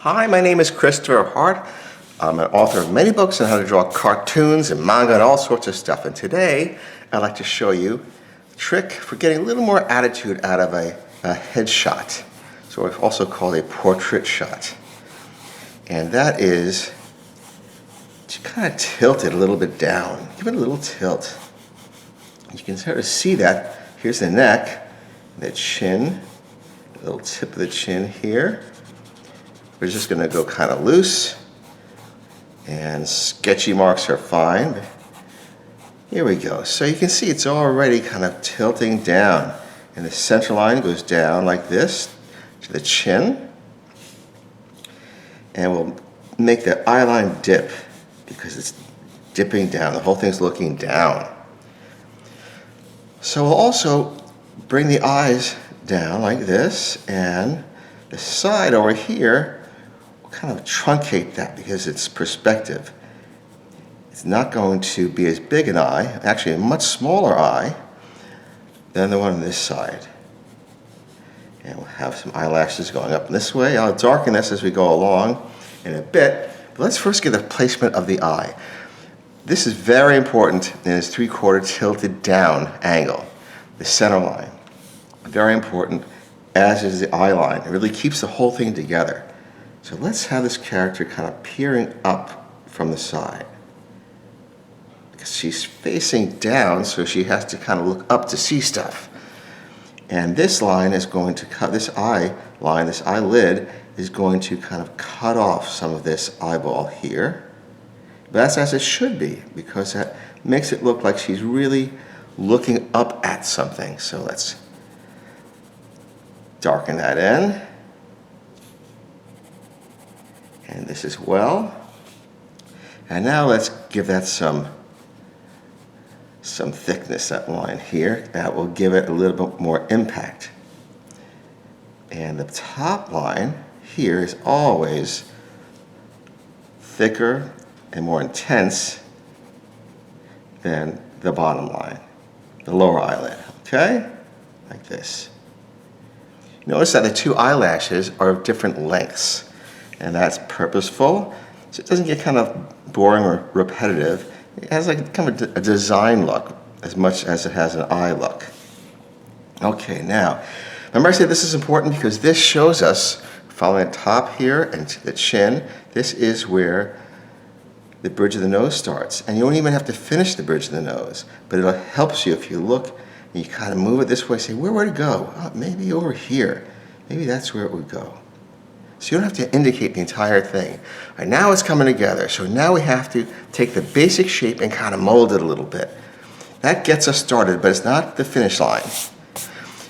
Hi, my name is Christopher Hart. I'm an author of many books on how to draw cartoons and manga and all sorts of stuff. And today, I'd like to show you a trick for getting a little more attitude out of a headshot. So it's also called a portrait shot. And that is to kind of tilt it a little bit down. Give it a little tilt. You can sort of see that. Here's the neck, the chin, the little tip of the chin here. We're just going to go kind of loose, and sketchy marks are fine. Here we go. So you can see it's already kind of tilting down, and the center line goes down like this to the chin, and we'll make the eye line dip because it's dipping down. The whole thing's looking down. So we'll also bring the eyes down like this, and the side over here kind of truncate that because it's perspective. It's not going to be as big an eye, actually a much smaller eye than the one on this side. And we'll have some eyelashes going up this way. I'll darken this as we go along in a bit, but let's first get the placement of the eye. This is very important in its 3/4 tilted down angle, the center line. Very important, as is the eye line. It really keeps the whole thing together. So let's have this character kind of peering up from the side. Because she's facing down, so she has to kind of look up to see stuff. And this line is going to cut, this eye line, this eyelid, is going to kind of cut off some of this eyeball here. But that's as it should be, because that makes it look like she's really looking up at something. So let's darken that in. And this as well. And now let's give that some thickness, that line here. That will give it a little bit more impact. And the top line here is always thicker and more intense than the bottom line, the lower eyelid, okay? Like this. Notice that the two eyelashes are of different lengths. And that's purposeful, so it doesn't get kind of boring or repetitive. It has like kind of a design look as much as it has an eye look. Okay, now, remember I said this is important because this shows us, following the top here and to the chin, this is where the bridge of the nose starts. And you don't even have to finish the bridge of the nose, but it helps you if you look and you kind of move it this way, say, where would it go? Oh, maybe over here. Maybe that's where it would go. So you don't have to indicate the entire thing. All right, now it's coming together. So now we have to take the basic shape and kind of mold it a little bit. That gets us started, but it's not the finish line.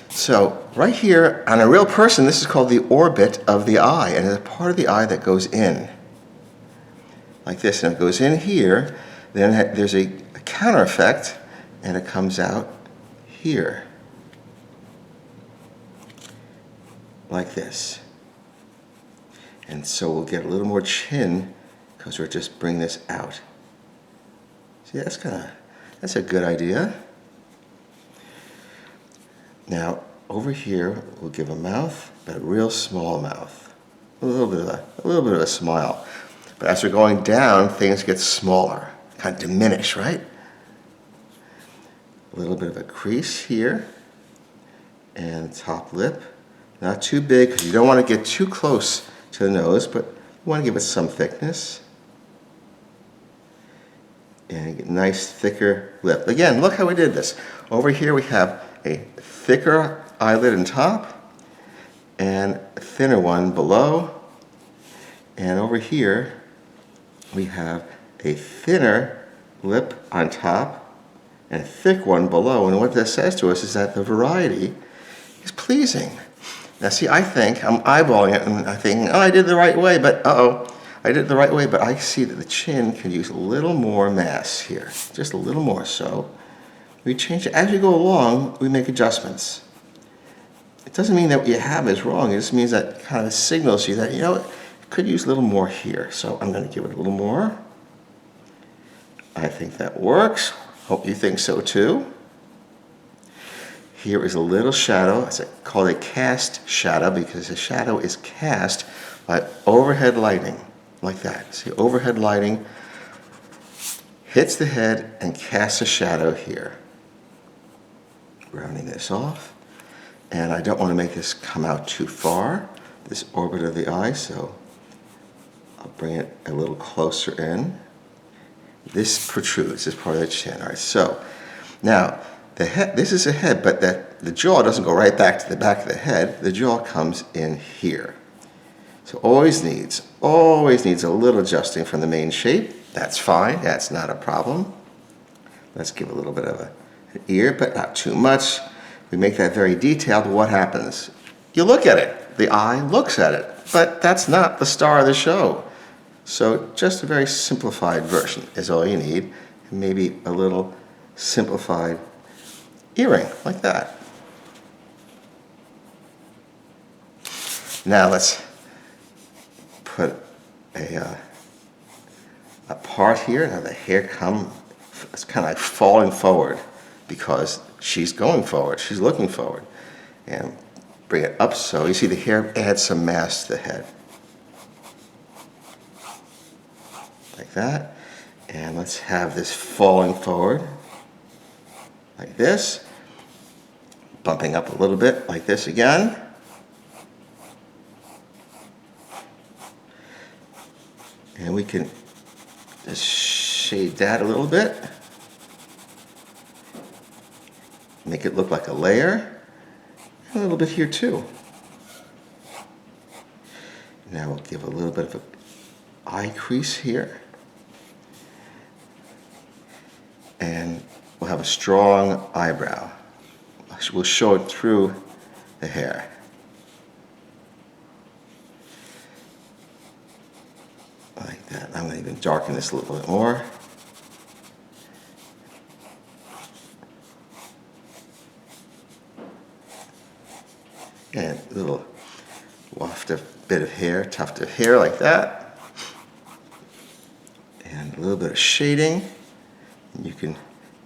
So right here, on a real person, this is called the orbit of the eye, and it's a part of the eye that goes in. Like this, and it goes in here, then there's a counter effect, and it comes out here. Like this. And so we'll get a little more chin because we're just bringing this out. See, that's a good idea. Now, over here, we'll give a mouth, but a real small mouth. A little bit of a smile. But as we're going down, things get smaller, kind of diminish, right? A little bit of a crease here, and top lip. Not too big, because you don't want to get too close to the nose, but you want to give it some thickness. And get a nice thicker lip. Again, look how we did this. Over here we have a thicker eyelid on top and a thinner one below. And over here we have a thinner lip on top and a thick one below. And what this says to us is that the variety is pleasing. Now see, I think, I'm eyeballing it and I think, oh, I did it the right way, but I did it the right way, but I see that the chin can use a little more mass here, just a little more. So we change it. As we go along, we make adjustments. It doesn't mean that what you have is wrong, it just means that kind of signals you that, you know, it could use a little more here. So I'm going to give it a little more. I think that works. Hope you think so too. Here is a little shadow. It's called a cast shadow because the shadow is cast by overhead lighting, like that. See, overhead lighting hits the head and casts a shadow here. Rounding this off. And I don't want to make this come out too far, this orbit of the eye, so I'll bring it a little closer in. This protrudes as part of the chin. All right, so now the head, this is a head, but the jaw doesn't go right back to the back of the head. The jaw comes in here. So always needs a little adjusting from the main shape. That's fine, that's not a problem. Let's give a little bit of an ear, but not too much. We make that very detailed. What happens? You look at it. The eye looks at it, but that's not the star of the show. So just a very simplified version is all you need. And maybe a little simplified earring like that. Now let's put a part here. Now the hair it's kind of like falling forward because she's going forward. She's looking forward. And bring it up so you see the hair adds some mass to the head. Like that. And let's have this falling forward like this. Bumping up a little bit like this again. And we can just shade that a little bit. Make it look like a layer. And a little bit here too. Now we'll give a little bit of an eye crease here. And we'll have a strong eyebrow. We'll show it through the hair. Like that. I'm going to even darken this a little bit more. And a little waft of bit of hair, tuft of hair like that. And a little bit of shading. You can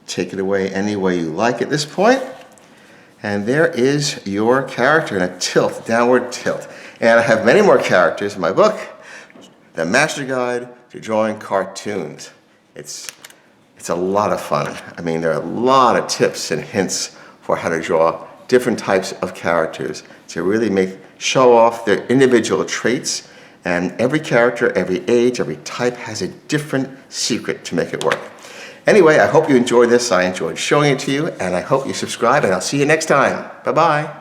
take it away any way you like at this point. And there is your character in a tilt, downward tilt. And I have many more characters in my book, The Master Guide to Drawing Cartoons. It's a lot of fun. I mean, there are a lot of tips and hints for how to draw different types of characters to really show off their individual traits. And every character, every age, every type has a different secret to make it work. Anyway, I hope you enjoyed this. I enjoyed showing it to you, and I hope you subscribe, and I'll see you next time. Bye-bye.